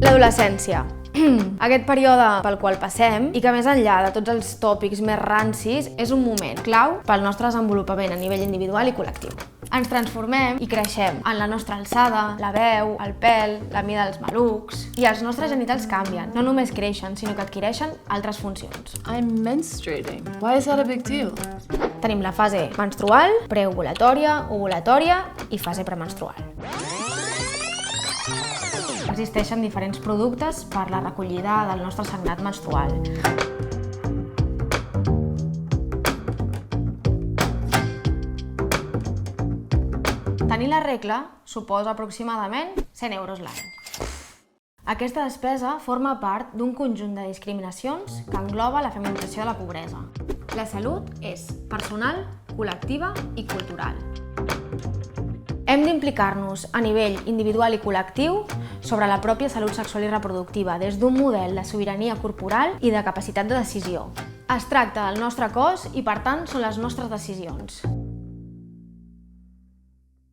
L'adolescència. Aquest període pel qual passem i que més enllà de tots els tòpics més rancis és un moment clau pel nostre desenvolupament a nivell individual i col·lectiu. Ens transformem i creixem en la nostra alçada, la veu, el pèl, la mida dels malucs i els nostres genitals canvien. No només creixen, sinó que adquireixen altres funcions. I'm menstruating. Why is that a big deal? Tenim la fase menstrual, preovulatòria, ovulatòria i fase premenstrual. Existeixen diferents productes per la recollida del nostre sagnat menstrual. Tenir la regla suposa aproximadament 100 euros l'any. Aquesta despesa forma part d'un conjunt de discriminacions que engloba la feminització de la pobresa. La salut és personal, col·lectiva i cultural. Hem d'implicar-nos a nivell individual i col·lectiu sobre la pròpia salut sexual i reproductiva des d'un model de sobirania corporal i de capacitat de decisió. Es tracta del nostre cos i, per tant, són les nostres decisions.